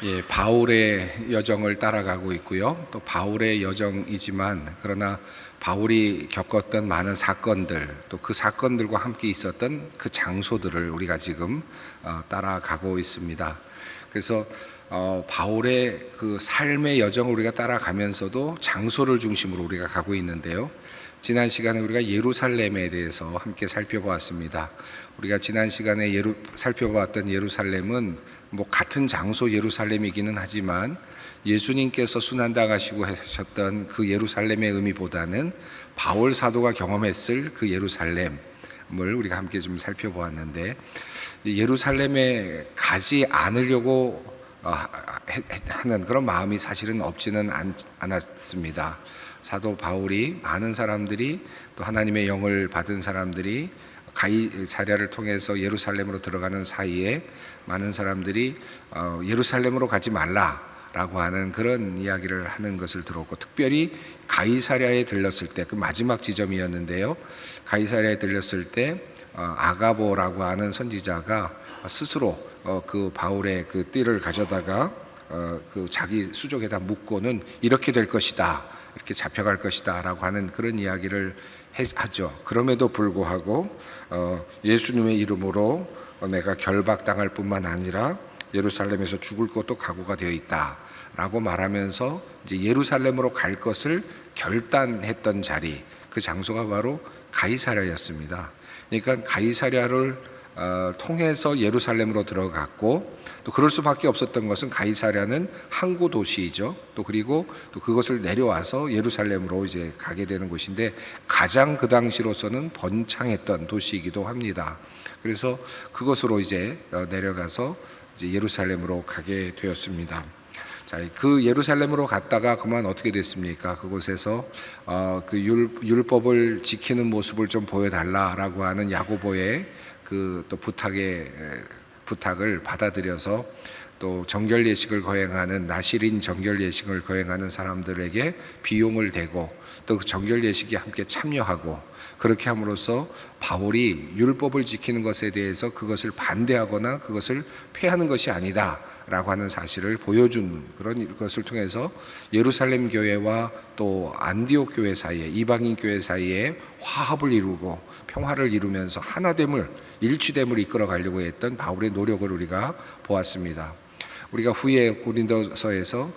예, 바울의 여정을 따라가고 있고요. 또 바울의 여정이지만 그러나 바울이 겪었던 많은 사건들, 또 그 사건들과 함께 있었던 그 장소들을 우리가 지금 따라가고 있습니다. 그래서 바울의 그 삶의 여정을 우리가 따라가면서도 장소를 중심으로 우리가 가고 있는데요. 지난 시간에 우리가 예루살렘에 대해서 함께 살펴보았습니다. 우리가 지난 시간에 살펴보았던 예루살렘은 같은 장소 예루살렘이기는 하지만 예수님께서 순환당하시고 하셨던 그 예루살렘의 의미보다는 바울 사도가 경험했을 그 예루살렘을 우리가 함께 좀 살펴보았는데, 예루살렘에 가지 않으려고 하는 그런 마음이 사실은 없지는 않았습니다. 사도 바울이 많은 사람들이, 또 하나님의 영을 받은 사람들이 가이사랴를 통해서 예루살렘으로 들어가는 사이에 많은 사람들이 예루살렘으로 가지 말라라고 하는 그런 이야기를 하는 것을 들었고, 특별히 가이사랴에 들렸을 때, 그 마지막 지점이었는데요, 가이사랴에 들렸을 때 아가보라고 하는 선지자가 스스로 그 바울의 그 띠를 가져다가 그 자기 수족에다 묶고는 이렇게 될 것이다, 이렇게 잡혀갈 것이다 라고 하는 그런 이야기를 하죠. 그럼에도 불구하고 예수님의 이름으로 내가 결박당할 뿐만 아니라 예루살렘에서 죽을 것도 각오가 되어 있다 라고 말하면서 이제 예루살렘으로 갈 것을 결단했던 자리, 그 장소가 바로 가이사랴였습니다. 그러니까 가이사랴를 통해서 예루살렘으로 들어갔고, 또 그럴 수밖에 없었던 것은 가이사랴는 항구 도시이죠. 또 그리고 또 그것을 내려와서 예루살렘으로 이제 가게 되는 곳인데, 가장 그 당시로서는 번창했던 도시이기도 합니다. 그래서 그것으로 이제 내려가서 이제 예루살렘으로 가게 되었습니다. 자, 그 예루살렘으로 갔다가 그만 어떻게 됐습니까? 그곳에서 그 율법을 지키는 모습을 좀 보여달라라고 하는 야고보의 그 또 부탁을 받아들여서 또 정결 예식을 거행하는 나시린 정결 예식을 거행하는 사람들에게 비용을 대고, 또 그 정결 예식에 함께 참여하고, 그렇게 함으로써 바울이 율법을 지키는 것에 대해서 그것을 반대하거나 그것을 폐하는 것이 아니다라고 하는 사실을 보여준 그런 것을 통해서 예루살렘 교회와 또 안디옥 교회 사이에, 이방인 교회 사이에 화합을 이루고 평화를 이루면서 하나됨을, 일치됨을 이끌어 가려고 했던 바울의 노력을 우리가 보았습니다. 우리가 후에 고린도서에서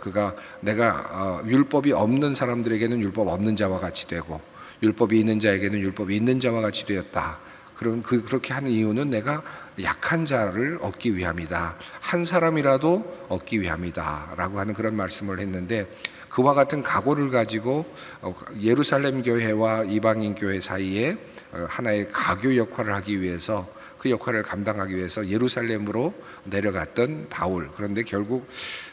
내가 율법이 없는 사람들에게는 율법 없는 자와 같이 되고 율법이 있는 자에게는 율법이 있는 자와 같이 되었다. 그렇게 하는 이유는 내가 약한 자를 얻기 위함이다, 한 사람이라도 얻기 위함이다 라고 하는 그런 말씀을 했는데, 그와 같은 각오를 가지고 예루살렘 교회와 이방인 교회 사이에 하나의 가교 역할을 하기 위해서, 그 역할을 감당하기 위해서 예루살렘으로 내려갔던 바울. 그런데 결국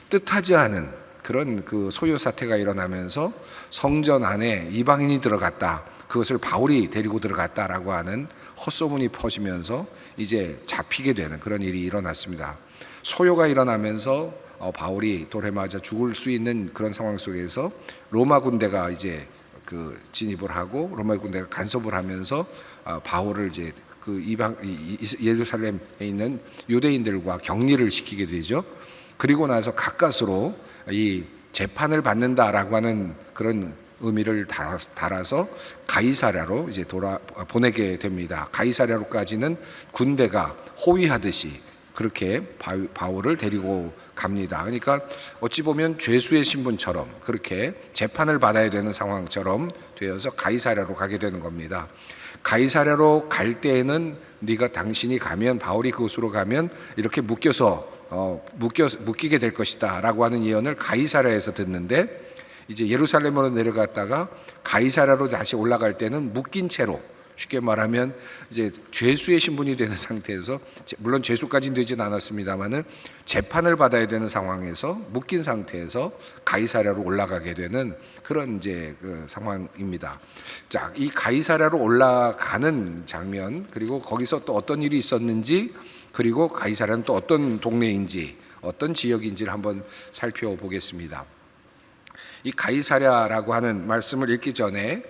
뜻하지 않은 그런 그 소요 사태가 일어나면서 성전 안에 이방인이 들어갔다, 그것을 바울이 데리고 들어갔다라고 하는 헛소문이 퍼지면서 이제 잡히게 되는 그런 일이 일어났습니다. 소요가 일어나면서 바울이 돌에 맞아 죽을 수 있는 그런 상황 속에서 로마 군대가 이제 그 진입을 하고 로마 군대가 간섭을 하면서 바울을 이제 그 예루살렘에 있는 유대인들과 격리를 시키게 되죠. 그리고 나서 가까스로 이 재판을 받는다라고 하는 그런 의미를 달아서 가이사랴로 이제 보내게 됩니다. 가이사랴로까지는 군대가 호위하듯이 그렇게 바울을 데리고 갑니다. 그러니까 어찌 보면 죄수의 신분처럼 그렇게 재판을 받아야 되는 상황처럼 되어서 가이사랴로 가게 되는 겁니다. 가이사랴로 갈 때에는 당신이 가면, 바울이 그곳으로 가면 이렇게 묶이게 될 것이다 라고 하는 예언을 가이사랴에서 듣는데, 이제 예루살렘으로 내려갔다가 가이사랴로 다시 올라갈 때는 묶인 채로, 쉽게 말하면 이제 죄수의 신분이 되는 상태에서, 물론 죄수까지는 되진 않았습니다만은 재판을 받아야 되는 상황에서 묶인 상태에서 가이사랴로 올라가게 되는 그런 이제 그 상황입니다. 자, 이 가이사랴로 올라가는 장면, 그리고 거기서 또 어떤 일이 있었는지, 그리고 가이사랴는 또 어떤 동네인지, 어떤 지역인지를 한번 살펴보겠습니다. 이 가이사랴라고 하는 말씀을 읽기 전에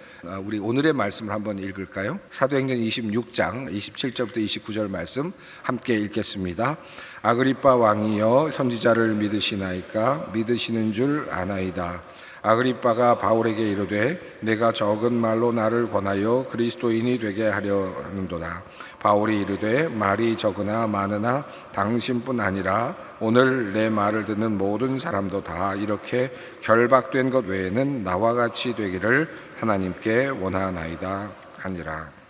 우리 오늘의 말씀을 한번 읽을까요? 사도행전 26장 27절부터 29절 말씀 함께 읽겠습니다. 아그리빠 왕이여 선지자를 믿으시나이까? 믿으시는 줄 아나이다. 아그리빠가 바울에게 이르되 내가 적은 말로 나를 권하여 그리스도인이 되게 하려 하는도다. 바울이 이르되 말이 적으나 많으나 당신뿐 아니라 오늘 내 말을 듣는 모든 사람도 다 이렇게 결박된 것 외에는 나와 같이 되기를 하나님께 원하나이다 하니라.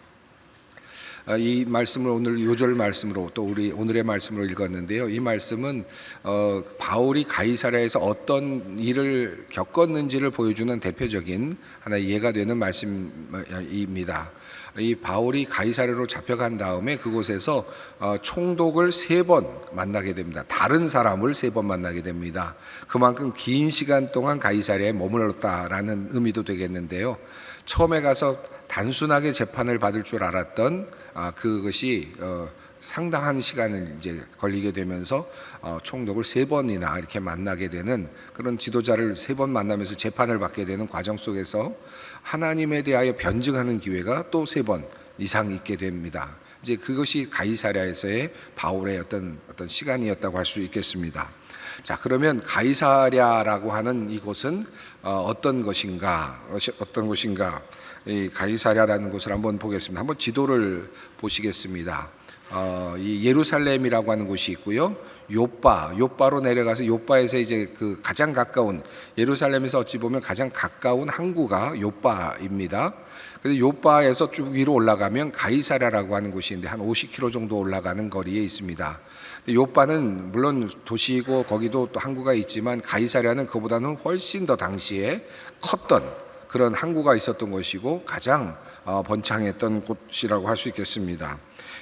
이 말씀을 오늘 요절 말씀으로 또 우리 오늘의 말씀으로 읽었는데요. 이 말씀은 바울이 가이사랴에서 어떤 일을 겪었는지를 보여주는 대표적인 하나의 예가 되는 말씀입니다. 이 바울이 가이사랴로 잡혀간 다음에 그곳에서 총독을 3번 만나게 됩니다. 다른 사람을 3번 만나게 됩니다. 그만큼 긴 시간 동안 가이사랴에 머물렀다라는 의미도 되겠는데요. 처음에 가서 단순하게 재판을 받을 줄 알았던 그것이 상당한 시간을 이제 걸리게 되면서 총독을 3번이나 이렇게 만나게 되는 그런 지도자를 3번 만나면서 재판을 받게 되는 과정 속에서 하나님에 대하여 변증하는 기회가 또 3번 이상 있게 됩니다. 이제 그것이 가이사랴에서의 바울의 어떤 시간이었다고 할 수 있겠습니다. 자, 그러면 가이사랴라고 하는 이곳은 어떤 곳인가? 이 가이사랴라는 곳을 한번 보겠습니다. 한번 지도를 보시겠습니다. 이 예루살렘이라고 하는 곳이 있고요. 요빠로 내려가서 요빠에서 이제 그 가장 가까운 예루살렘에서 어찌 보면 가장 가까운 항구가 요빠입니다. 그래서 요빠에서 쭉 위로 올라가면 가이사랴라고 하는 곳이 있는데 한 50km 정도 올라가는 거리에 있습니다. 요빠는 물론 도시이고 거기도 또 항구가 있지만 가이사랴는 그보다는 훨씬 더 당시에 컸던 그런 항구가 있었던 것이고 가장 번창했던 곳이라고 할 수 있겠습니다.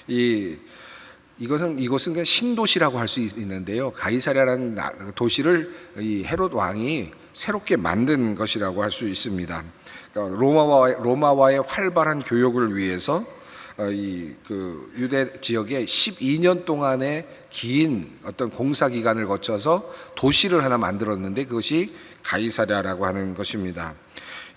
이것은 그냥 신도시라고 할 수 있는데요. 가이사랴라는 도시를 이 헤롯 왕이 새롭게 만든 것이라고 할 수 있습니다. 그러니까 로마와의 활발한 교역을 위해서 그 유대 지역에 12년 동안의 긴 어떤 공사 기간을 거쳐서 도시를 하나 만들었는데 그것이 가이사랴라고 하는 것입니다.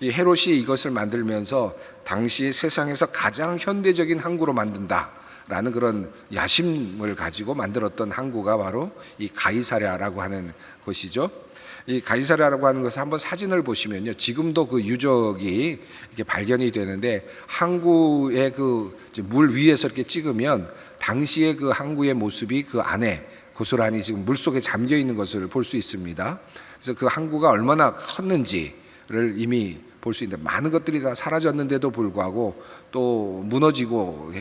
이 헤롯이 이것을 만들면서 당시 세상에서 가장 현대적인 항구로 만든다라는 그런 야심을 가지고 만들었던 항구가 바로 이 가이사랴라고 하는 곳이죠. 이 가이사랴라고 하는 것을 한번 사진을 보시면요, 지금도 그 유적이 이렇게 발견이 되는데 항구의 그 물 위에서 이렇게 찍으면 당시의 그 항구의 모습이 그 안에 고스란히 지금 물 속에 잠겨 있는 것을 볼 수 있습니다. 그래서 그 항구가 얼마나 컸는지를 이미 볼 수 있는데 많은 것들이 다 사라졌는데도 불구하고 또 무너지고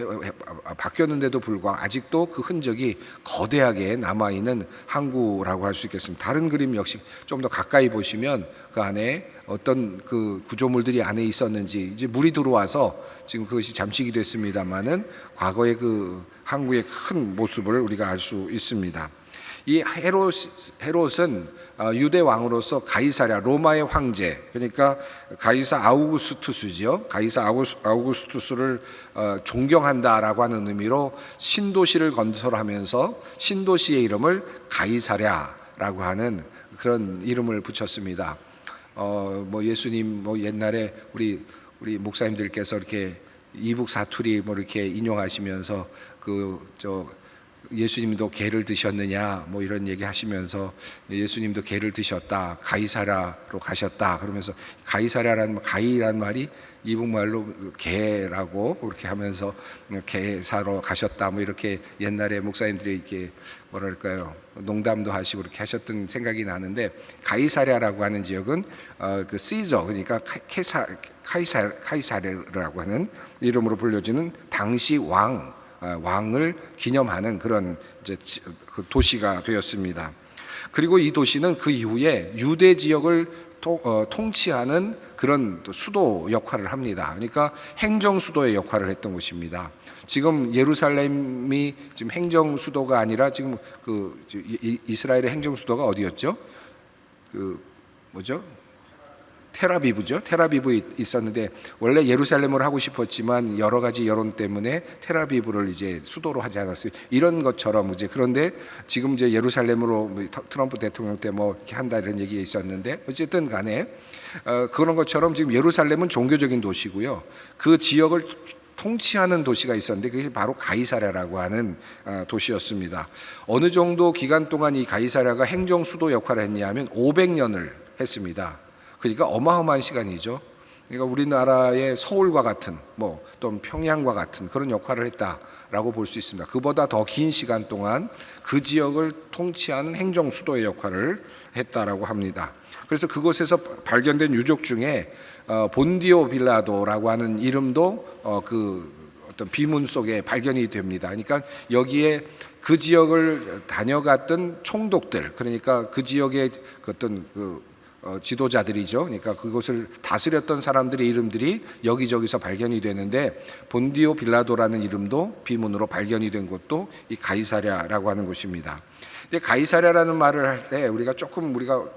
바뀌었는데도 불구하고 아직도 그 흔적이 거대하게 남아있는 항구라고 할 수 있겠습니다. 다른 그림 역시 좀 더 가까이 보시면 그 안에 어떤 그 구조물들이 안에 있었는지 이제 물이 들어와서 지금 그것이 잠식이 됐습니다만은 과거의 그 항구의 큰 모습을 우리가 알 수 있습니다. 이 헤롯은 유대 왕으로서 가이사랴 로마의 황제, 그러니까 가이사 아우구스투스죠. 가이사 아우구스투스를 존경한다라고 하는 의미로 신도시를 건설하면서 신도시의 이름을 가이사랴라고 하는 그런 이름을 붙였습니다. 뭐 예수님 뭐 옛날에 우리 목사님들께서 이렇게 이북 사투리 뭐 이렇게 인용하시면서 예수님도 게를 드셨느냐 뭐 이런 얘기 하시면서 예수님도 게를 드셨다, 가이사랴로 가셨다 그러면서 가이사랴라는 가이라는 말이 이북말로 게라고 그렇게 하면서 게 사러 가셨다 뭐 이렇게 옛날에 목사님들이 이렇게 뭐랄까요 농담도 하시고 그렇게 하셨던 생각이 나는데, 가이사랴라고 하는 지역은 그 시저, 그러니까 카이사르라고 하는 이름으로 불려지는 당시 왕을 기념하는 그런 이제 그 도시가 되었습니다. 그리고 이 도시는 그 이후에 유대 지역을 통치하는 그런 수도 역할을 합니다. 그러니까 행정 수도의 역할을 했던 곳입니다. 지금 예루살렘이 지금 행정 수도가 아니라 지금 그 이스라엘의 행정 수도가 어디였죠? 그 뭐죠? 텔아비브죠. 텔아비브에 있었는데 원래 예루살렘을 하고 싶었지만 여러 가지 여론 때문에 텔아비브를 이제 수도로 하지 않았어요. 이런 것처럼 이제 그런데 지금 이제 예루살렘으로 트럼프 대통령 때 뭐 이렇게 한다 이런 얘기가 있었는데 어쨌든 간에 그런 것처럼 지금 예루살렘은 종교적인 도시고요. 그 지역을 통치하는 도시가 있었는데 그게 바로 가이사랴라고 하는 도시였습니다. 어느 정도 기간 동안 이 가이사랴가 행정 수도 역할을 했냐면 500년을 했습니다. 그러니까 어마어마한 시간이죠. 그러니까 우리나라의 서울과 같은 또 평양과 같은 그런 역할을 했다라고 볼 수 있습니다. 그보다 더 긴 시간 동안 그 지역을 통치하는 행정 수도의 역할을 했다라고 합니다. 그래서 그곳에서 발견된 유적 중에 본디오 빌라도라고 하는 이름도 그 어떤 비문 속에 발견이 됩니다. 그러니까 여기에 그 지역을 다녀갔던 총독들, 그러니까 그 지역의 어떤 지도자들이죠. 그러니까 그곳을 다스렸던 사람들의 이름들이 여기저기서 발견이 되는데 본디오 빌라도라는 이름도 비문으로 발견이 된 곳도 이 가이사랴라고 하는 곳입니다. 근데 가이사랴라는 말을 할 때 우리가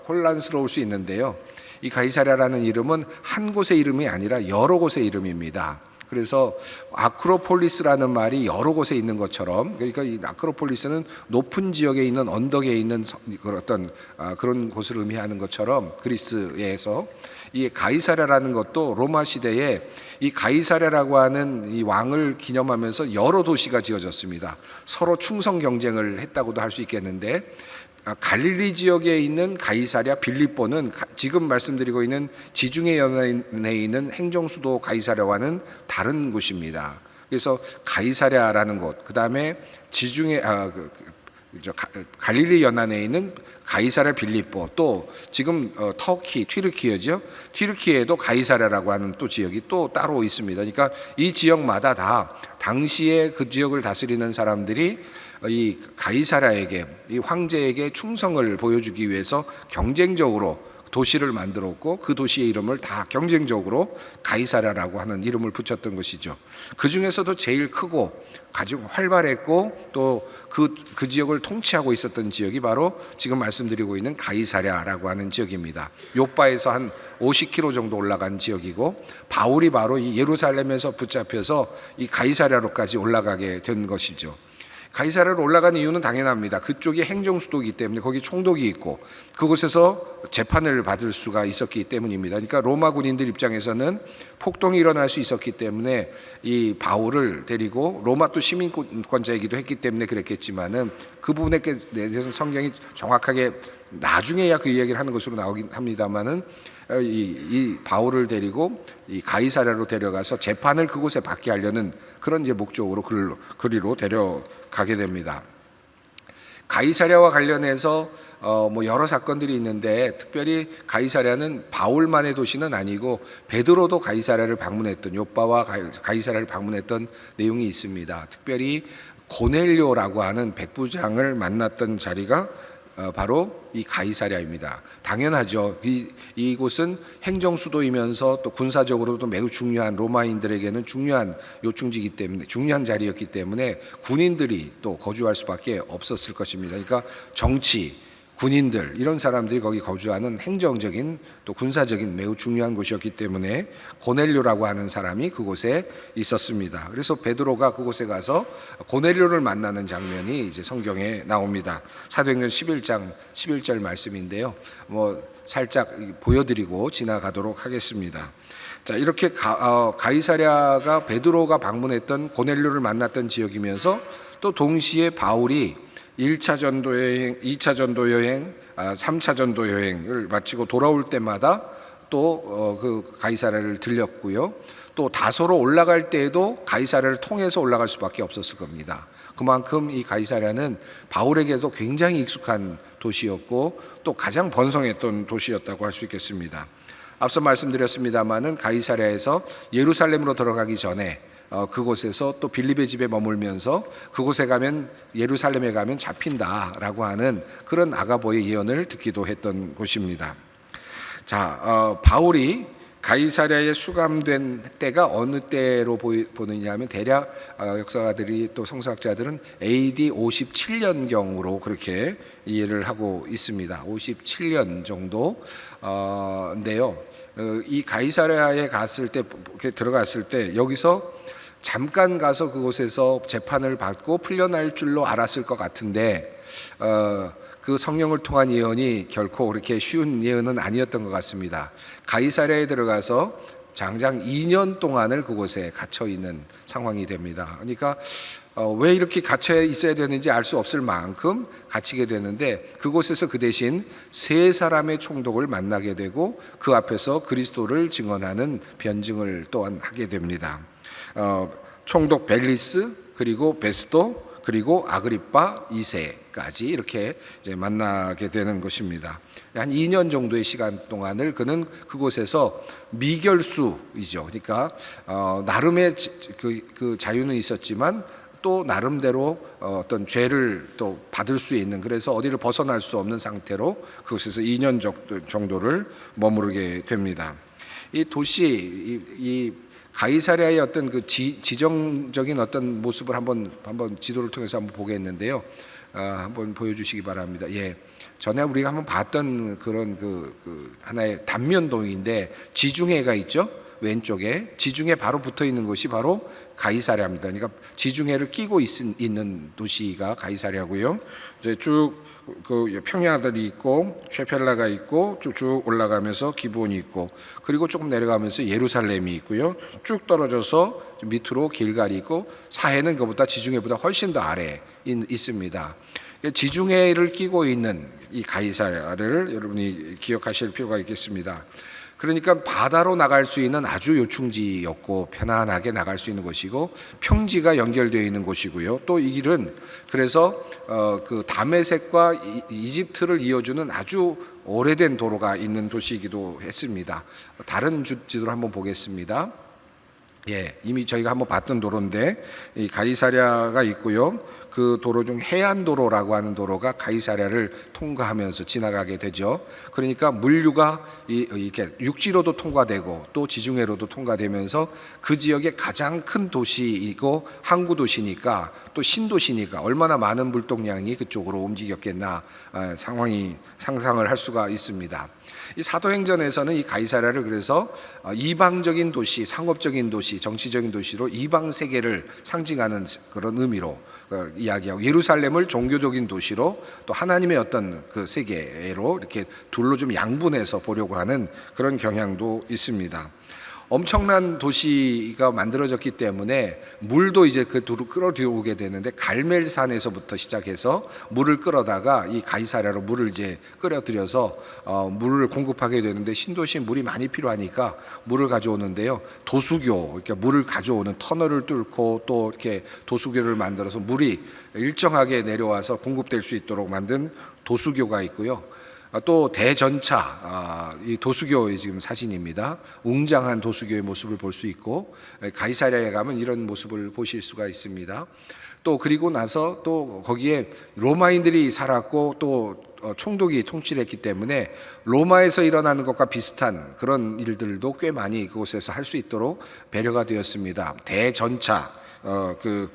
혼란스러울 수 있는데요. 이 가이사랴라는 이름은 한 곳의 이름이 아니라 여러 곳의 이름입니다. 그래서 아크로폴리스라는 말이 여러 곳에 있는 것처럼, 그러니까 이 아크로폴리스는 높은 지역에 있는 언덕에 있는 그런 곳을 의미하는 것처럼 그리스에서 이 가이사랴라는 것도 로마 시대에 이 가이사랴라고 하는 이 왕을 기념하면서 여러 도시가 지어졌습니다. 서로 충성 경쟁을 했다고도 할 수 있겠는데 갈릴리 지역에 있는 가이사랴 빌립보는 지금 말씀드리고 있는 지중해 연안에 있는 행정수도 가이사랴와는 다른 곳입니다. 그래서 가이사랴라는 곳, 그 다음에 갈릴리 연안에 있는 가이사랴 빌립보, 또 지금 터키 튀르키예죠. 튀르키예에도 가이사랴라고 하는 또 지역이 또 따로 있습니다. 그러니까 이 지역마다 다 당시에 그 지역을 다스리는 사람들이 이 가이사랴에게, 이 황제에게 충성을 보여주기 위해서 경쟁적으로 도시를 만들었고 그 도시의 이름을 다 경쟁적으로 가이사랴라고 하는 이름을 붙였던 것이죠. 그 중에서도 제일 크고 아주 활발했고 또 그 지역을 통치하고 있었던 지역이 바로 지금 말씀드리고 있는 가이사랴라고 하는 지역입니다. 요바에서 한 50km 정도 올라간 지역이고 바울이 바로 이 예루살렘에서 붙잡혀서 이 가이사랴로까지 올라가게 된 것이죠. 가이사랴로 올라간 이유는 당연합니다. 그쪽이 행정 수도이기 때문에 거기 총독이 있고 그곳에서 재판을 받을 수가 있었기 때문입니다. 그러니까 로마 군인들 입장에서는 폭동이 일어날 수 있었기 때문에 이 바울을 데리고, 로마 또 시민권자이기도 했기 때문에 그랬겠지만은 그 부분에 대해서 성경이 정확하게 나중에야 그 이야기를 하는 것으로 나오긴 합니다만은 이 바울을 데리고 이 가이사랴로 데려가서 재판을 그곳에 받게 하려는 그런 이제 목적으로 그리로 데려가게 됩니다. 가이사랴와 관련해서 여러 사건들이 있는데 특별히 가이사랴는 바울만의 도시는 아니고 베드로도 가이사랴를 방문했던, 요바와 가이사랴를 방문했던 내용이 있습니다. 특별히 고넬료라고 하는 백부장을 만났던 자리가 바로 이 가이사랴입니다. 당연하죠. 이곳은 행정 수도이면서 또 군사적으로도 매우 중요한, 로마인들에게는 중요한 요충지이기 때문에, 중요한 자리였기 때문에 군인들이 또 거주할 수밖에 없었을 것입니다. 그러니까 정치, 군인들, 이런 사람들이 거기 거주하는 행정적인 또 군사적인 매우 중요한 곳이었기 때문에 고넬료라고 하는 사람이 그곳에 있었습니다. 그래서 베드로가 그곳에 가서 고넬료를 만나는 장면이 이제 성경에 나옵니다. 사도행전 11장 11절 말씀인데요. 살짝 보여드리고 지나가도록 하겠습니다. 자, 이렇게 가이사랴가 베드로가 방문했던, 고넬료를 만났던 지역이면서 또 동시에 바울이 1차 전도 여행, 2차 전도 여행, 3차 전도 여행을 마치고 돌아올 때마다 또 그 가이사랴를 들렸고요. 또 다소로 올라갈 때에도 가이사랴를 통해서 올라갈 수밖에 없었을 겁니다. 그만큼 이 가이사랴는 바울에게도 굉장히 익숙한 도시였고 또 가장 번성했던 도시였다고 할 수 있겠습니다. 앞서 말씀드렸습니다마는 가이사랴에서 예루살렘으로 들어가기 전에 그곳에서 또 빌립의 집에 머물면서 그곳에 가면, 예루살렘에 가면 잡힌다라고 하는 그런 아가보의 예언을 듣기도 했던 곳입니다. 자, 바울이 가이사랴에 수감된 때가 어느 때로 보느냐 하면 대략 역사가들이 또 성서학자들은 AD 57년경으로 그렇게 이해를 하고 있습니다. 57년 정도인데요. 이 가이사랴에 갔을 때, 이렇게 들어갔을 때 여기서 잠깐 가서 그곳에서 재판을 받고 풀려날 줄로 알았을 것 같은데 그 성령을 통한 예언이 결코 그렇게 쉬운 예언은 아니었던 것 같습니다. 가이사랴에 들어가서 장장 2년 동안을 그곳에 갇혀 있는 상황이 됩니다. 그러니까 왜 이렇게 갇혀 있어야 되는지 알 수 없을 만큼 갇히게 되는데, 그곳에서 그 대신 세 사람의 총독을 만나게 되고 그 앞에서 그리스도를 증언하는 변증을 또한 하게 됩니다. 총독 벨리스, 그리고 베스도, 그리고 아그리파 2세까지 이렇게 이제 만나게 되는 것입니다. 한 2년 정도의 시간 동안을 그는 그곳에서 미결수이죠. 그러니까 나름의 그 자유는 있었지만 또 나름대로 어떤 죄를 또 받을 수 있는, 그래서 어디를 벗어날 수 없는 상태로 그곳에서 2년 정도를 머무르게 됩니다. 이 도시, 이 가이사랴의 어떤 그 지정적인 어떤 모습을 한번 지도를 통해서 한번 보겠는데요. 한번 보여주시기 바랍니다. 예, 전에 우리가 한번 봤던 그런 그 하나의 단면도인데 지중해가 있죠. 왼쪽에 지중해 바로 붙어 있는 곳이 바로 가이사랴입니다. 그러니까 지중해를 끼고 있는 도시가 가이사랴고요. 이제 쭉 그 평야들이 있고 쉐펠라가 있고 쭉 올라가면서 기브온이 있고, 그리고 조금 내려가면서 예루살렘이 있고요. 쭉 떨어져서 밑으로 길갈이 있고, 사해는 그보다 지중해보다 훨씬 더 아래에 있습니다. 지중해를 끼고 있는 이 가이사랴를 여러분이 기억하실 필요가 있겠습니다. 그러니까 바다로 나갈 수 있는 아주 요충지였고 편안하게 나갈 수 있는 곳이고 평지가 연결되어 있는 곳이고요. 또 이 길은 그래서 그 다메섹과 이집트를 이어주는 아주 오래된 도로가 있는 도시이기도 했습니다. 다른 지도를 한번 보겠습니다. 예, 이미 저희가 한번 봤던 도로인데 이 가이사랴가 있고요. 그 도로 중 해안도로라고 하는 도로가 가이사랴를 통과하면서 지나가게 되죠. 그러니까 물류가 이렇게 육지로도 통과되고 또 지중해로도 통과되면서 그 지역의 가장 큰 도시이고 항구 도시니까 또 신도시니까 얼마나 많은 물동량이 그쪽으로 움직였겠나 상상을 할 수가 있습니다. 이 사도행전에서는 이 가이사랴를 그래서 이방적인 도시, 상업적인 도시, 정치적인 도시로 이방 세계를 상징하는 그런 의미로 이야기하고, 예루살렘을 종교적인 도시로 또 하나님의 어떤 그 세계로 이렇게 둘로 좀 양분해서 보려고 하는 그런 경향도 있습니다. 엄청난 도시가 만들어졌기 때문에 물도 이제 그 도로 끌어들여오게 되는데, 갈멜산에서부터 시작해서 물을 끌어다가 이 가이사랴로 물을 이제 끌어들여서 물을 공급하게 되는데, 신도시에 물이 많이 필요하니까 물을 가져오는데요. 도수교, 이렇게 물을 가져오는 터널을 뚫고 또 이렇게 도수교를 만들어서 물이 일정하게 내려와서 공급될 수 있도록 만든 도수교가 있고요. 또 대전차, 이 도수교의 지금 사진입니다. 웅장한 도수교의 모습을 볼 수 있고, 가이사랴에 가면 이런 모습을 보실 수가 있습니다. 또 그리고 나서 또 거기에 로마인들이 살았고 또 총독이 통치를 했기 때문에 로마에서 일어나는 것과 비슷한 그런 일들도 꽤 많이 그곳에서 할 수 있도록 배려가 되었습니다. 대전차, 그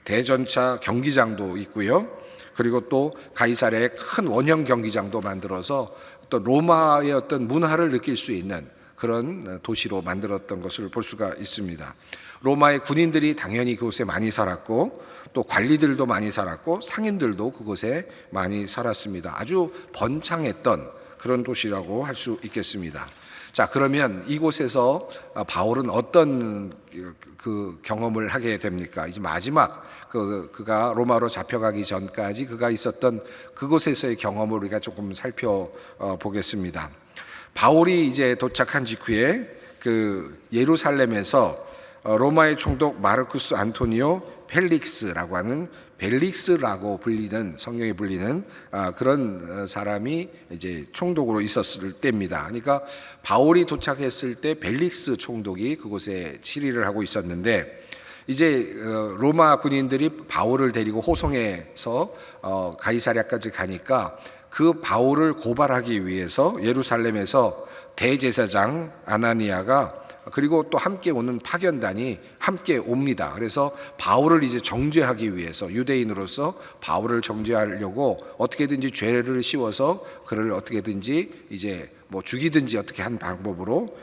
대전차 경기장도 있고요. 그리고 또 가이사랴의 큰 원형 경기장도 만들어서 또 로마의 어떤 문화를 느낄 수 있는 그런 도시로 만들었던 것을 볼 수가 있습니다. 로마의 군인들이 당연히 그곳에 많이 살았고 또 관리들도 많이 살았고 상인들도 그곳에 많이 살았습니다. 아주 번창했던 그런 도시라고 할 수 있겠습니다. 자, 그러면 이곳에서 바울은 어떤 그 경험을 하게 됩니까? 이제 마지막 그가 로마로 잡혀가기 전까지 그가 있었던 그곳에서의 경험을 우리가 조금 살펴보겠습니다. 바울이 이제 도착한 직후에 그 예루살렘에서 로마의 총독 마르쿠스 안토니오 펠릭스라고 하는, 벨릭스라고 불리는, 성경에 불리는 그런 사람이 이제 총독으로 있었을 때입니다. 그러니까 바울이 도착했을 때 벨릭스 총독이 그곳에 치리를 하고 있었는데, 이제 로마 군인들이 바울을 데리고 호송해서 가이사랴까지 가니까 그 바울을 고발하기 위해서 예루살렘에서 대제사장 아나니아가 그리고 또 함께 오는 파견단이 함께 옵니다. 그래서 바울을 이제 정죄하기 위해서 유대인으로서 바울을 정죄하려고 어떻게든지 죄를 씌워서 그를 어떻게든지 이제 뭐 죽이든지 어떻게 한 방법으로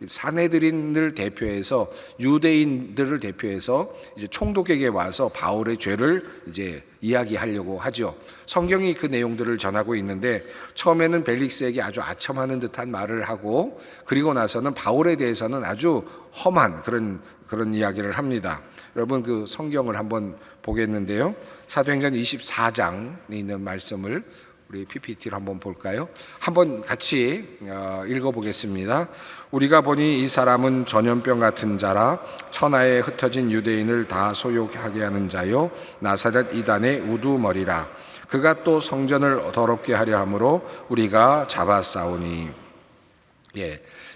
사내들인을 대표해서 유대인들을 대표해서 이제 총독에게 와서 바울의 죄를 이제 이야기하려고 하죠. 성경이 그 내용들을 전하고 있는데 처음에는 벨릭스에게 아주 아첨하는 듯한 말을 하고 그리고 나서는 바울에 대해서는 아주 험한 그런 이야기를 합니다. 여러분 그 성경을 한번 보겠는데요. 사도행전 24장에 있는 말씀을 우리 PPT로 한번 볼까요? 한번 같이 읽어보겠습니다. 우리가 보니 이 사람은 전염병 같은 자라 천하에 흩어진 유대인을 다 소욕하게 하는 자요 나사렛 이단의 우두머리라. 그가 또 성전을 더럽게 하려 함으로 우리가 잡아싸우니.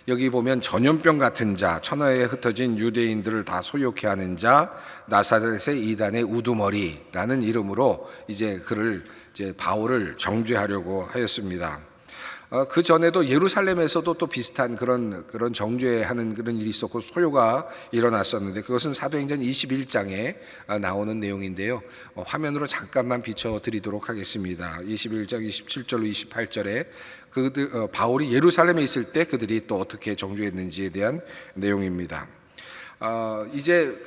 여기 보면 전염병 같은 자, 천하에 흩어진 유대인들을 다 소욕해 하는 자, 나사렛의 이단의 우두머리라는 이름으로 이제 그를 이제 바울을 정죄하려고 하였습니다. 그 전에도 예루살렘에서도 또 비슷한 그런 정죄하는 그런 일이 있었고 소요가 일어났었는데 그것은 사도행전 21장에 나오는 내용인데요. 화면으로 잠깐만 비춰드리도록 하겠습니다. 21장 27절로 28절에 바울이 예루살렘에 있을 때 그들이 또 어떻게 정죄했는지에 대한 내용입니다. 이제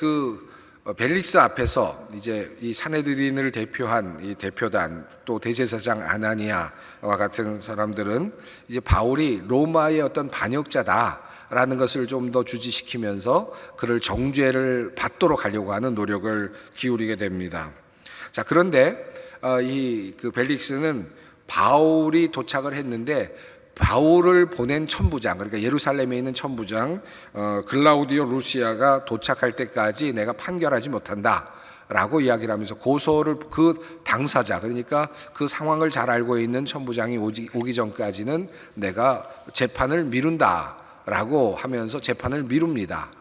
벨릭스 앞에서 이제 이 사내들인을 대표한 이 대표단 또 대제사장 아나니아와 같은 사람들은 이제 바울이 로마의 어떤 반역자다라는 것을 좀 더 주지시키면서 그를 정죄를 받도록 하려고 하는 노력을 기울이게 됩니다. 자, 그런데 이 벨릭스는 바울이 도착을 했는데 바울을 보낸 천부장, 그러니까 예루살렘에 있는 천부장 글라우디오 루시아가 도착할 때까지 내가 판결하지 못한다 라고 이야기를 하면서 고소를 그 당사자, 그러니까 그 상황을 잘 알고 있는 천부장이 오기 전까지는 내가 재판을 미룬다 라고 하면서 재판을 미룹니다.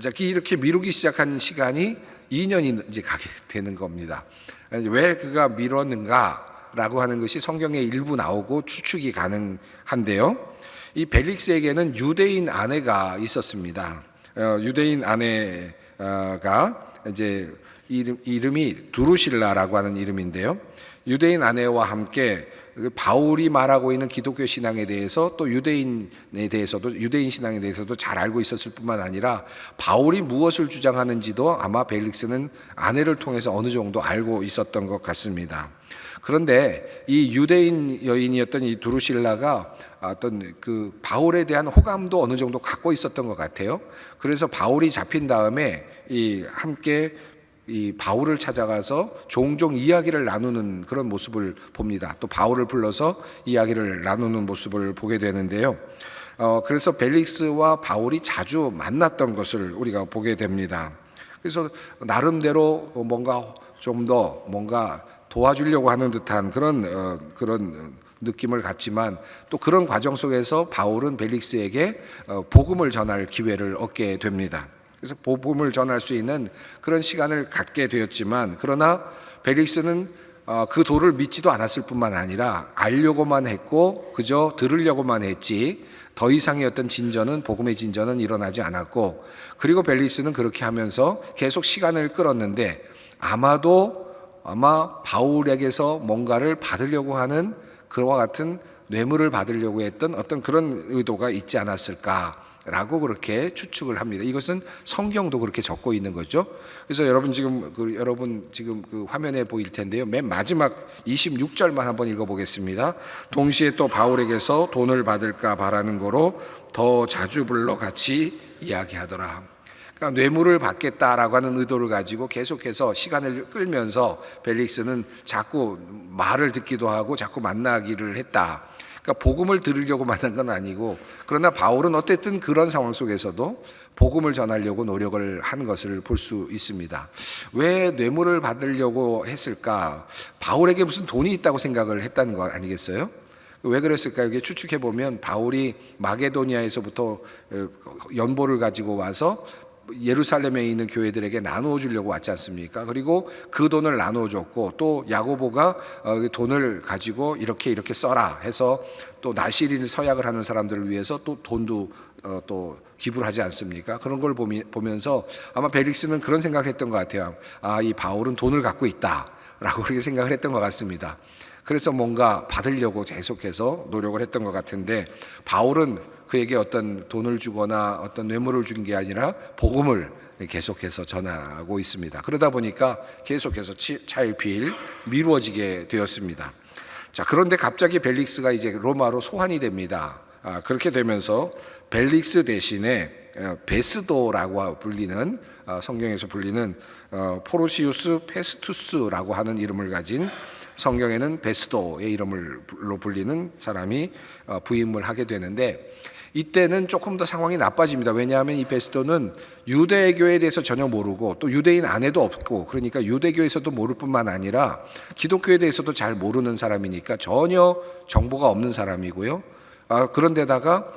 자, 이렇게 미루기 시작한 시간이 2년이 이제 가게 되는 겁니다. 왜 그가 미뤘는가 라고 하는 것이 성경에 일부 나오고 추측이 가능한데요. 이 벨릭스에게는 유대인 아내가 있었습니다. 유대인 아내가 이제 이름이 두루실라라고 하는 이름인데요. 유대인 아내와 함께 바울이 말하고 있는 기독교 신앙에 대해서 또 유대인 신앙에 대해서도 잘 알고 있었을 뿐만 아니라 바울이 무엇을 주장하는지도 아마 벨릭스는 아내를 통해서 어느 정도 알고 있었던 것 같습니다. 그런데 이 유대인 여인이었던 이 두루실라가 어떤 바울에 대한 호감도 어느 정도 갖고 있었던 것 같아요. 그래서 바울이 잡힌 다음에 함께 이 바울을 찾아가서 종종 이야기를 나누는 그런 모습을 봅니다. 또 바울을 불러서 이야기를 나누는 모습을 보게 되는데요. 그래서 벨릭스와 바울이 자주 만났던 것을 우리가 보게 됩니다. 그래서 나름대로 뭔가 좀 더 뭔가 도와주려고 하는 듯한 그런 느낌을 갖지만 또 그런 과정 속에서 바울은 벨릭스에게 복음을 전할 기회를 얻게 됩니다. 그래서 복음을 전할 수 있는 그런 시간을 갖게 되었지만 그러나 벨릭스는 그 도를 믿지도 않았을 뿐만 아니라 알려고만 했고 그저 들으려고만 했지 더 이상의 어떤 복음의 진전은 일어나지 않았고 그리고 벨릭스는 그렇게 하면서 계속 시간을 끌었는데 아마 바울에게서 뭔가를 받으려고 하는 그와 같은 뇌물을 받으려고 했던 어떤 그런 의도가 있지 않았을까라고 그렇게 추측을 합니다. 이것은 성경도 그렇게 적고 있는 거죠. 그래서 여러분 지금 화면에 보일 텐데요. 맨 마지막 26절만 한번 읽어보겠습니다. 동시에 또 바울에게서 돈을 받을까 바라는 거로 더 자주 불러 같이 이야기하더라. 그러니까 뇌물을 받겠다라고 하는 의도를 가지고 계속해서 시간을 끌면서 벨릭스는 자꾸 말을 듣기도 하고 자꾸 만나기를 했다. 그러니까 복음을 들으려고 만난 건 아니고 그러나 바울은 어쨌든 그런 상황 속에서도 복음을 전하려고 노력을 한 것을 볼 수 있습니다. 왜 뇌물을 받으려고 했을까? 바울에게 무슨 돈이 있다고 생각을 했다는 거 아니겠어요? 왜 그랬을까요? 이게 추측해 보면 바울이 마게도니아에서부터 연보를 가지고 와서 예루살렘에 있는 교회들에게 나누어 주려고 왔지 않습니까? 그리고 그 돈을 나누어 줬고, 또 야고보가 돈을 가지고 이렇게 써라 해서 또 나실인 서약을 하는 사람들을 위해서 또 돈도 또 기부를 하지 않습니까? 그런 걸 보면서 아마 벨릭스는 그런 생각을 했던 것 같아요. 이 바울은 돈을 갖고 있다라고 그렇게 생각을 했던 것 같습니다. 그래서 뭔가 받으려고 계속해서 노력을 했던 것 같은데, 바울은 그에게 어떤 돈을 주거나 어떤 뇌물을 준 게 아니라 복음을 계속해서 전하고 있습니다. 그러다 보니까 계속해서 차일피일 미루어지게 되었습니다. 자, 그런데 갑자기 벨릭스가 이제 로마로 소환이 됩니다. 그렇게 되면서 벨릭스 대신에 베스도라고 불리는, 성경에서 불리는 포르시우스 페스투스라고 하는 이름을 가진, 성경에는 베스도의 이름으로 불리는 사람이 부임을 하게 되는데, 이때는 조금 더 상황이 나빠집니다. 왜냐하면 이 베스도는 유대교에 대해서 전혀 모르고, 또 유대인 안에도 없고, 그러니까 유대교에서도 모를 뿐만 아니라 기독교에 대해서도 잘 모르는 사람이니까 전혀 정보가 없는 사람이고요. 그런데다가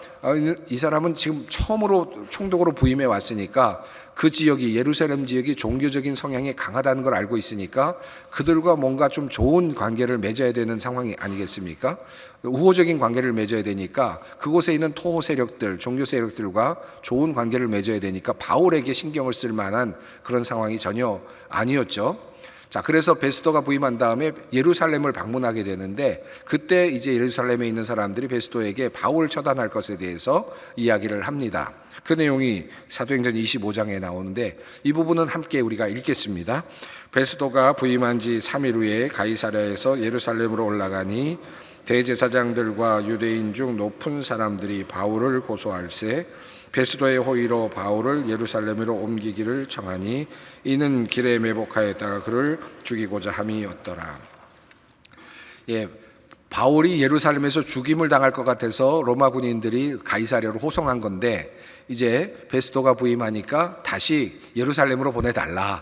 이 사람은 지금 처음으로 총독으로 부임해 왔으니까 그 지역이, 예루살렘 지역이 종교적인 성향이 강하다는 걸 알고 있으니까 그들과 뭔가 좀 좋은 관계를 맺어야 되는 상황이 아니겠습니까? 우호적인 관계를 맺어야 되니까 그곳에 있는 토호 세력들, 종교 세력들과 좋은 관계를 맺어야 되니까 바울에게 신경을 쓸 만한 그런 상황이 전혀 아니었죠. 자, 그래서 베스도가 부임한 다음에 예루살렘을 방문하게 되는데, 그때 이제 예루살렘에 있는 사람들이 베스도에게 바울을 처단할 것에 대해서 이야기를 합니다. 그 내용이 사도행전 25장에 나오는데, 이 부분은 함께 우리가 읽겠습니다. 베스도가 부임한 지 3일 후에 가이사랴에서 예루살렘으로 올라가니 대제사장들과 유대인 중 높은 사람들이 바울을 고소할세 베스도의 호의로 바울을 예루살렘으로 옮기기를 청하니 이는 길에 매복하였다가 그를 죽이고자 함이었더라. 바울이 예루살렘에서 죽임을 당할 것 같아서 로마 군인들이 가이사랴로 호송한 건데, 이제 베스도가 부임하니까 다시 예루살렘으로 보내달라,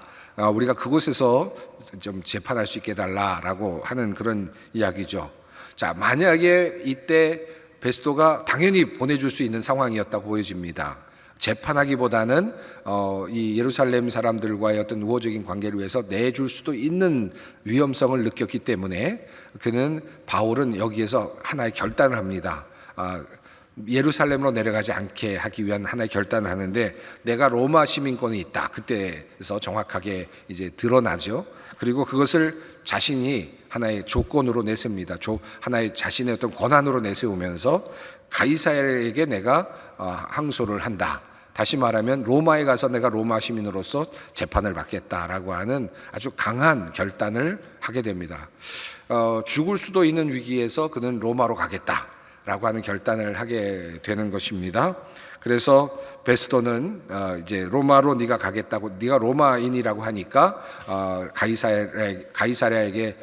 우리가 그곳에서 좀 재판할 수 있게 해달라라고 하는 그런 이야기죠. 자, 만약에 이때 베스도가 당연히 보내줄 수 있는 상황이었다고 보여집니다. 재판하기보다는 이 예루살렘 사람들과의 어떤 우호적인 관계를 위해서 내줄 수도 있는 위험성을 느꼈기 때문에 바울은 여기에서 하나의 결단을 합니다. 예루살렘으로 내려가지 않게 하기 위한 하나의 결단을 하는데, 내가 로마 시민권이 있다, 그때에서 정확하게 이제 드러나죠. 그리고 그것을 자신이 하나의 조건으로 내셉니다. 하나의 자신의 어떤 권한으로 내세우면서 가이사랴에게 내가 항소를 한다. 다시 말하면 로마에 가서 내가 로마 시민으로서 재판을 받겠다라고 하는 아주 강한 결단을 하게 됩니다. 죽을 수도 있는 위기에서 그는 로마로 가겠다라고 하는 결단을 하게 되는 것입니다. 그래서 베스도는 이제 로마로 네가 가겠다고, 네가 로마인이라고 하니까 가이사에게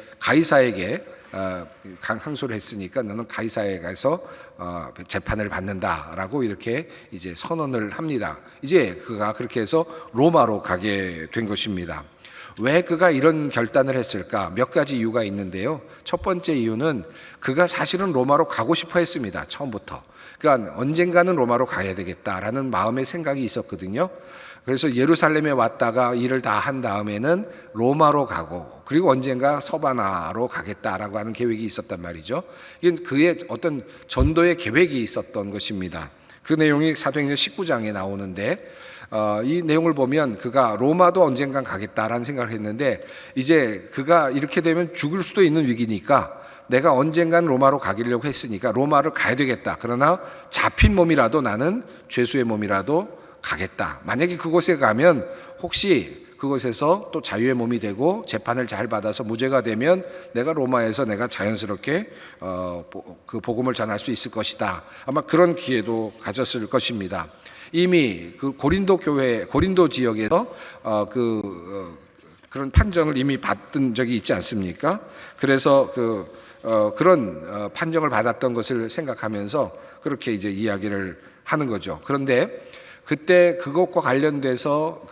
항소를 했으니까 너는 가이사에 가서 재판을 받는다라고 이렇게 이제 선언을 합니다. 이제 그가 그렇게 해서 로마로 가게 된 것입니다. 왜 그가 이런 결단을 했을까? 몇 가지 이유가 있는데요. 첫 번째 이유는 그가 사실은 로마로 가고 싶어 했습니다. 처음부터. 그러니까 언젠가는 로마로 가야 되겠다라는 마음의 생각이 있었거든요. 그래서 예루살렘에 왔다가 일을 다 한 다음에는 로마로 가고, 그리고 언젠가 서바나로 가겠다라고 하는 계획이 있었단 말이죠. 이건 그의 어떤 전도의 계획이 있었던 것입니다. 그 내용이 사도행전 19장에 나오는데, 이 내용을 보면 그가 로마도 언젠간 가겠다라는 생각을 했는데, 이제 그가 이렇게 되면 죽을 수도 있는 위기니까 내가 언젠간 로마로 가기려고 했으니까 로마를 가야 되겠다. 그러나 잡힌 몸이라도, 나는 죄수의 몸이라도 가겠다. 만약에 그곳에 가면 혹시 그곳에서 또 자유의 몸이 되고 재판을 잘 받아서 무죄가 되면 내가 로마에서 내가 자연스럽게 그 복음을 전할 수 있을 것이다. 아마 그런 기회도 가졌을 것입니다. 이미 그 고린도 지역에서 그런 판정을 이미 받은 적이 있지 않습니까? 그래서 그런 판정을 받았던 것을 생각하면서 그렇게 이제 이야기를 하는 거죠. 그런데 그때 그것과 관련돼서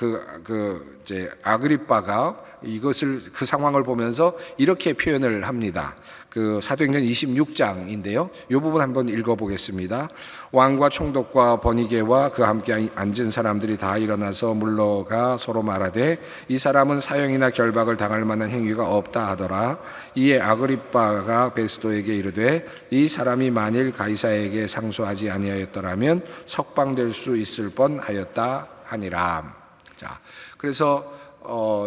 이제 아그리빠가 그 상황을 보면서 이렇게 표현을 합니다. 그 사도행전 26장인데요. 이 부분 한번 읽어보겠습니다. 왕과 총독과 버니게와 그 함께 앉은 사람들이 다 일어나서 물러가 서로 말하되 이 사람은 사형이나 결박을 당할 만한 행위가 없다 하더라. 이에 아그리빠가 베스도에게 이르되 이 사람이 만일 가이사에게 상소하지 아니하였더라면 석방될 수 있을 뻔하였다 하니라. 자, 그래서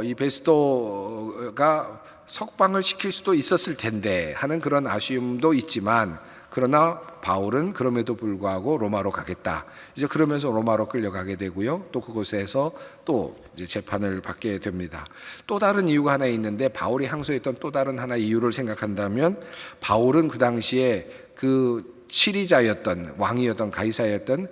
이 베스도가 석방을 시킬 수도 있었을 텐데 하는 그런 아쉬움도 있지만, 그러나 바울은 그럼에도 불구하고 로마로 가겠다. 이제 그러면서 로마로 끌려가게 되고요. 또 그곳에서 또 이제 재판을 받게 됩니다. 또 다른 이유가 하나 있는데, 바울이 항소했던 또 다른 하나 이유를 생각한다면, 바울은 그 당시에 그 치리자였던 왕이었던 가이사였던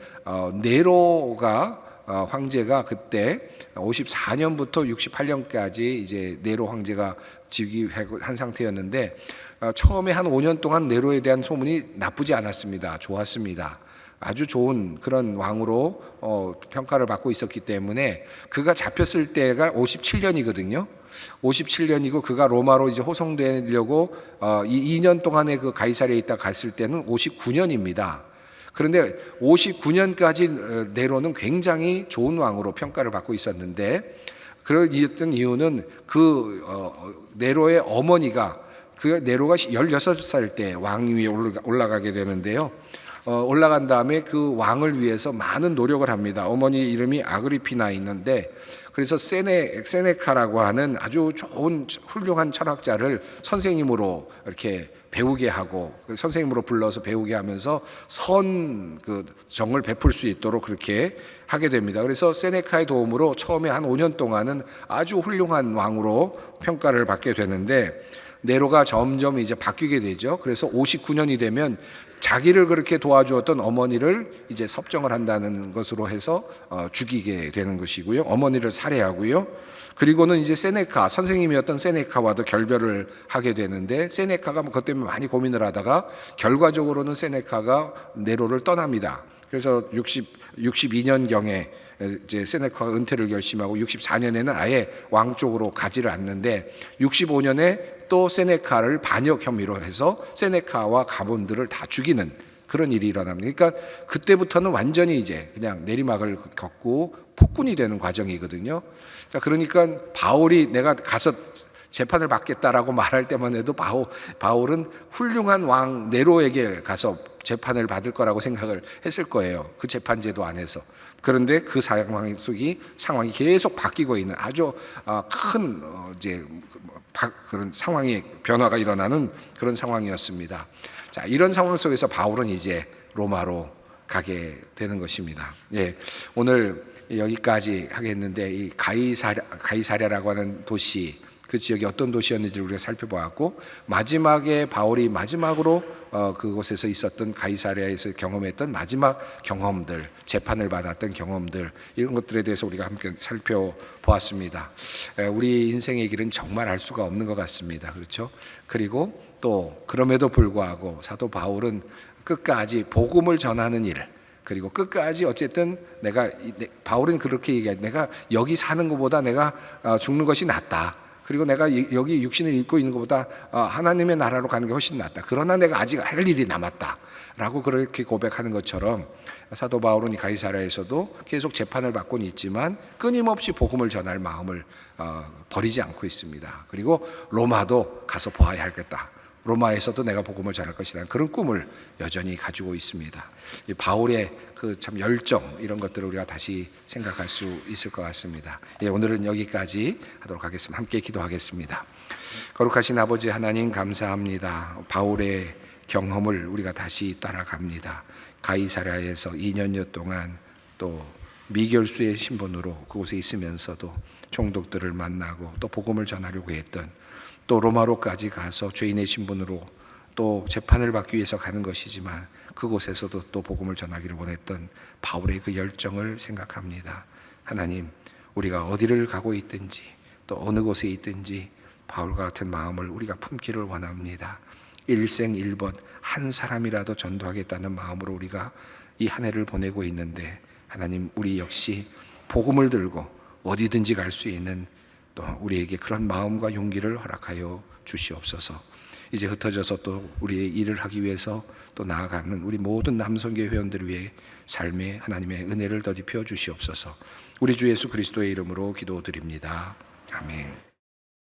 네로가 황제가 그때 54년부터 68년까지 이제 네로 황제가 즉위한 상태였는데, 처음에 한 5년 동안 네로에 대한 소문이 나쁘지 않았습니다. 좋았습니다. 아주 좋은 그런 왕으로 평가를 받고 있었기 때문에, 그가 잡혔을 때가 57년이거든요. 57년이고 그가 로마로 이제 호송되려고 2년 동안의 그 가이사랴에 있다 갔을 때는 59년입니다. 그런데 59년까지 네로는 굉장히 좋은 왕으로 평가를 받고 있었는데, 그랬던 이유는 그 네로의 어머니가, 그 네로가 16살 때 왕위에 올라가게 되는데요. 올라간 다음에 그 왕을 위해서 많은 노력을 합니다. 어머니 이름이 아그리피나 있는데, 그래서 세네카라고 하는 아주 좋은 훌륭한 철학자를 선생님으로 이렇게 배우게 하고, 선생님으로 불러서 배우게 하면서 그 정을 베풀 수 있도록 그렇게 하게 됩니다. 그래서 세네카의 도움으로 처음에 한 5년 동안은 아주 훌륭한 왕으로 평가를 받게 되는데, 네로가 점점 이제 바뀌게 되죠. 그래서 59년이 되면 자기를 그렇게 도와주었던 어머니를 이제 섭정을 한다는 것으로 해서 죽이게 되는 것이고요. 어머니를 살해하고요. 그리고는 이제 세네카, 선생님이었던 세네카와도 결별을 하게 되는데, 세네카가 그것 때문에 많이 고민을 하다가 결과적으로는 세네카가 네로를 떠납니다. 그래서 62년경에 이제 세네카가 은퇴를 결심하고 64년에는 아예 왕 쪽으로 가지를 않는데, 65년에 또 세네카를 반역 혐의로 해서 세네카와 가문들을 다 죽이는 그런 일이 일어납니다. 그러니까 그때부터는 완전히 이제 그냥 내리막을 겪고 폭군이 되는 과정이거든요. 자, 그러니까 바울이 내가 가서 재판을 받겠다라고 말할 때만 해도 바울은 훌륭한 왕 네로에게 가서 재판을 받을 거라고 생각을 했을 거예요. 그 재판제도 안에서. 그런데 그 상황이 계속 바뀌고 있는 아주 큰 이제 그런 상황의 변화가 일어나는 그런 상황이었습니다. 자, 이런 상황 속에서 바울은 이제 로마로 가게 되는 것입니다. 예, 오늘 여기까지 하겠는데, 이 가이사랴라고 하는 도시, 그 지역이 어떤 도시였는지를 우리가 살펴보았고, 마지막에 바울이 마지막으로 그곳에서 있었던 가이사랴에서 경험했던 마지막 경험들, 재판을 받았던 경험들, 이런 것들에 대해서 우리가 함께 살펴보았습니다. 우리 인생의 길은 정말 알 수가 없는 것 같습니다. 그렇죠? 그리고 또 그럼에도 불구하고 사도 바울은 끝까지 복음을 전하는 일, 그리고 끝까지 어쨌든 바울은 그렇게 얘기하죠. 내가 여기 사는 것보다 내가 죽는 것이 낫다. 그리고 내가 여기 육신을 입고 있는 것보다 하나님의 나라로 가는 게 훨씬 낫다. 그러나 내가 아직 할 일이 남았다. 라고 그렇게 고백하는 것처럼, 사도 바울은 이 가이사랴에서도 계속 재판을 받고는 있지만 끊임없이 복음을 전할 마음을 버리지 않고 있습니다. 그리고 로마도 가서 보아야 하겠다. 로마에서도 내가 복음을 전할 것이라는 그런 꿈을 여전히 가지고 있습니다. 이 바울의 그 참 열정, 이런 것들을 우리가 다시 생각할 수 있을 것 같습니다. 예, 오늘은 여기까지 하도록 하겠습니다. 함께 기도하겠습니다. 거룩하신 아버지 하나님, 감사합니다. 바울의 경험을 우리가 다시 따라갑니다. 가이사랴에서 2년여 동안 또 미결수의 신분으로 그곳에 있으면서도 총독들을 만나고 또 복음을 전하려고 했던, 또 로마로까지 가서 죄인의 신분으로 또 재판을 받기 위해서 가는 것이지만 그곳에서도 또 복음을 전하기를 원했던 바울의 그 열정을 생각합니다. 하나님, 우리가 어디를 가고 있든지 또 어느 곳에 있든지 바울과 같은 마음을 우리가 품기를 원합니다. 일생일번 한 사람이라도 전도하겠다는 마음으로 우리가 이 한 해를 보내고 있는데, 하나님, 우리 역시 복음을 들고 어디든지 갈 수 있는 또 우리에게 그런 마음과 용기를 허락하여 주시옵소서. 이제 흩어져서 또 우리의 일을 하기 위해서 또 나아가는 우리 모든 남성교회 회원들을 위해 삶에 하나님의 은혜를 더디 펴 주시옵소서. 우리 주 예수 그리스도의 이름으로 기도드립니다. 아멘.